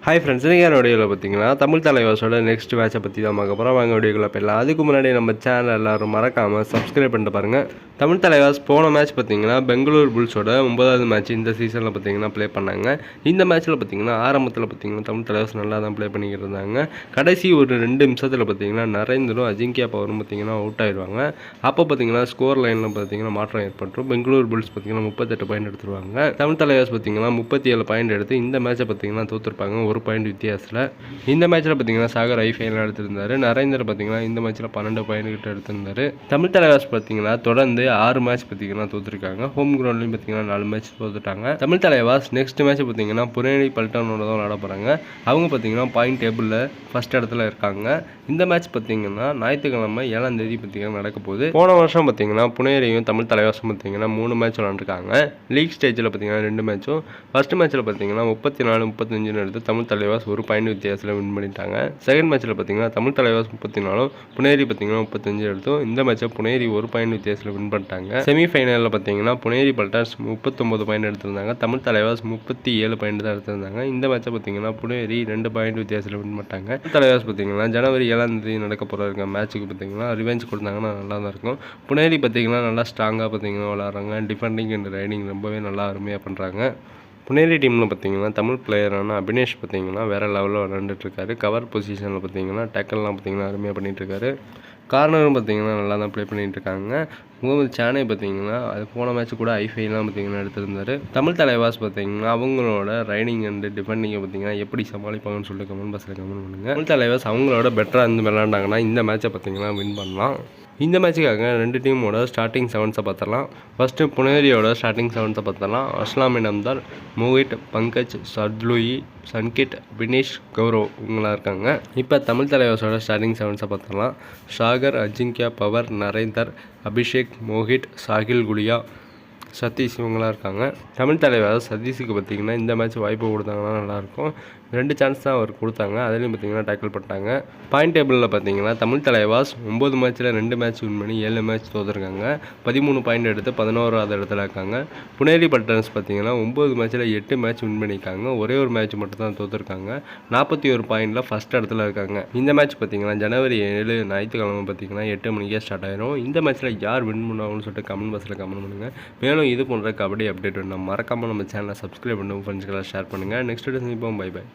Hi friends, நீங்கள் வீடியோவில் பார்த்தீங்கன்னா தமிழ் தலைவாஸோட நெக்ஸ்ட் மேட்சை பற்றி தான் பார்க்க போகிறோம். வாங்க வீடியோக்குள்ளே போயிடலாம். அதுக்கு முன்னாடி நம்ம சேனல் எல்லோரும் மறக்காமல் சப்ஸ்கிரைப் பண்ணிட்டு பாருங்கள். தமிழ் தலைவாஸ் போன மேட்ச் பார்த்தீங்கன்னா பெங்களூர் புல்ஸோட 9வது மேட்ச் இந்த சீசனில் பார்த்தீங்கன்னா ப்ளே பண்ணாங்க. இந்த மேட்ச்சில் பார்த்தீங்கன்னா ஆரம்பத்தில் பார்த்தீங்கன்னா தமிழ் தலைவாஸ் நல்லா தான் ப்ளே பண்ணிக்கிட்டு இருந்தாங்க. கடைசி ஒரு 2 நிமிஷத்தில் பார்த்தீங்கன்னா நரேந்தரும் அஜிங்கியா பவரும் பார்த்தீங்கன்னா அவுட் ஆயிடுவாங்க. அப்போ பார்த்தீங்கன்னா ஸ்கோர் லைனில் பார்த்தீங்கன்னா மாற்றம் ஏற்பட்டுரும். பெங்களூர் புல்ஸ் பார்த்தீங்கன்னா 38 பாயிண்ட் எடுத்துருவாங்க. தமிழ் தலைவாஸ் பார்த்தீங்கன்னா 37 பாயிண்ட் எடுத்து இந்த மேட்சை பார்த்தீங்கன்னா தோற்றுருப்பாங்க. 1 பாயிண்ட் வித்தியாசத்தில். இந்த மேட்ச்சில் பார்த்தீங்கன்னா சாகர் ஃபைனல் எடுத்திருந்தாரு. நரேந்தர் பார்த்தீங்கன்னா இந்த மேட்ச்சில் 12 பாயிண்ட் கிட்ட எடுத்திருந்தாரு. தமிழ் தலைவாஸ் பார்த்தீங்கன்னா தொடர்ந்து 6 மேட்ச் பார்த்தீங்கன்னா தோற்றுருக்காங்க. ஹோம் கிரவுண்ட்லையும் பார்த்தீங்கன்னா 4 மேட்ச் தோத்துட்டாங்க. தமிழ் தலைவாஸ் நெக்ஸ்ட் மேட்ச் பார்த்தீங்கன்னா புனேரி பல்டனோட தான் விளையாட போகிறாங்க. அவங்க பார்த்தீங்கன்னா பாயிண்ட் டேபிளில் ஃபர்ஸ்ட் இடத்துல இருக்காங்க. இந்த மேட்ச் பார்த்தீங்கன்னா ஞாயிற்றுக்கிழமை 7ஆம் தேதி பார்த்தீங்கன்னா நடக்க போகுது. போன வருஷம் பார்த்தீங்கன்னா புனேரியும் தமிழ் தலைவாசும் பார்த்தீங்கன்னா 3 மேட்ச் விளாண்டுருக்காங்க. லீக் ஸ்டேஜில் பார்த்தீங்கன்னா 2 மேட்சும். ஃபர்ஸ்ட் மேட்ச்சில் பார்த்தீங்கன்னா 34-35 எடுத்து தமிழ் தலைவாஸ் 1 பாயிண்ட் வித்தியாசத்தில் வின் பண்ணிட்டாங்க. செகண்ட் மேட்ச்சில் பார்த்தீங்கன்னா தமிழ் தலைவாஸ் 34, புனேரி பார்த்தீங்கன்னா 35 எடுத்தோம். இந்த மேட்சை புனேரி 1 பாயிண்ட் வித்தியாசத்தில் வின் பண்ணிட்டாங்க. செமிஃபைனலில் பார்த்தீங்கன்னா புனேரி பல்டர்ஸ் 39 பாயிண்ட் எடுத்திருந்தாங்க. தமிழ் தலைவாஸ் 37 பாயிண்ட் தான் எடுத்திருந்தாங்க. இந்த மேட்சை பார்த்தீங்கன்னா புனேரி 2 பாயிண்ட் வித்தியாசத்தில் வின் பண்ணிட்டாங்க. தலைவாஸ் பார்த்தீங்கன்னா ஜனவரி 7ஆம் தேதி நடக்க போகிற மேட்ச்சுக்கு பார்த்தீங்கன்னா ரிவெஞ்ச் கொடுத்தாங்கன்னா நல்லா தான் இருக்கும். புனேரி பார்த்தீங்கன்னா நல்லா ஸ்ட்ராங்காக பார்த்தீங்கன்னா விளாட்றாங்க. டிஃபெண்டிங் அண்ட் ரைடிங் ரொம்பவே நல்லா அருமையாக பண்ணுறாங்க. புனேரி டீமில் பார்த்தீங்கன்னா தமிழ் பிளேயரான அபினேஷ் பார்த்தீங்கன்னா வேறு லெவலில் விளாண்டுட்டுருக்காரு. கவர் பொசிஷனில் பார்த்தீங்கன்னா டேக்கல்லாம் பார்த்தீங்கன்னா அருமையாக பண்ணிகிட்ருக்காரு. கார்னரும் பார்த்தீங்கன்னா நல்லா தான் ப்ளே பண்ணிகிட்டு இருக்காங்க. முகமது சானே பார்த்தீங்கன்னா அது போன மேட்ச் கூட ஐஃபைலாம் பார்த்தீங்கன்னா எடுத்திருந்தாரு. தமிழ் தலைவாஸ் பார்த்தீங்கன்னா அவங்களோட ரைடிங் அண்ட் டிஃபெண்டிங்கை பார்த்தீங்கன்னா எப்படி சமாளிப்பாங்கன்னு சொல்லிட்டு கமெண்ட் பாக்ஸில் கமெண்ட் பண்ணுங்கள். தமிழ் தலைவாஸ் அவங்களோட பெட்டராக இருந்து விளாண்டாங்கன்னா இந்த மேட்சை பார்த்தீங்கன்னா வின் பண்ணலாம். இந்த மேட்சுக்காக 2 டீமோட ஸ்டார்டிங் 7ஸை பார்த்துடலாம். ஃபஸ்ட்டு புனேரியோட ஸ்டார்டிங் 7ஸை பார்த்துடலாம். அஸ்லாம் நம்தார், மோஹித், பங்கஜ், சர்துலுயி, சன்கிட், வினேஷ், கௌரவ் இவங்களாம் இருக்காங்க. இப்போ தமிழ் தலைவாஸோட ஸ்டார்டிங் 7ஸை பார்த்துடலாம். சாகர், அஜிங்கியா பவர், நரேந்தர், அபிஷேக், மோஹித், சாகில் குலியா, சதீஷ் இவங்களாம் இருக்காங்க. தமிழ் தலைவர் சதீஷுக்கு பார்த்தீங்கன்னா இந்த மேட்ச் வாய்ப்பு கொடுத்தாங்கன்னா நல்லாயிருக்கும். 2 சான்ஸ் தான் அவர் கொடுத்தாங்க. அதுலேயும் பார்த்தீங்கன்னா டேக்கிள் பண்ணிட்டாங்க. பாயிண்ட் டேபிளில் பார்த்தீங்கன்னா தமிழ் தலைவாஸ் 9 மேட்ச்சில் 2 மேட்ச் வின் பண்ணி 7 மேட்ச் தோற்றுருக்காங்க. 13 பாயிண்ட் எடுத்து 11வது இடத்துல இருக்காங்க. புனேரி பல்டன்ஸ் பார்த்தீங்கன்னா 9 மேட்ச்சில் 8 மேட்ச் வின் பண்ணியிருக்காங்க. ஒரே ஒரு மேட்ச் மட்டும் தான் தோற்றுருக்காங்க. 41 பாயிண்டில் ஃபஸ்ட் இடத்துல இருக்காங்க. இந்த மேட்ச் பார்த்தீங்கன்னா ஜனவரி 7 ஞாயிற்றுக்கிழமை பார்த்தீங்கன்னா 8 மணிக்கே ஸ்டார்ட் ஆயிரும். இந்த மேட்ச்சில் யார் வின் பண்ணுவாங்கன்னு சொல்லிட்டு கமெண்ட் பாக்ஸில் கமெண்ட் பண்ணுங்கள். மேலும் இது போன்ற கபடி அப்டேட் வேணும் மறக்காமல் நம்ம சேனலை சப்ஸ்கிரைப் பண்ணுங்கள், ஃப்ரெண்ட்ஸ்க்கெல்லாம் ஷேர் பண்ணுங்கள். நெக்ஸ்ட் வீடியோ சந்திப்போம். Bye by.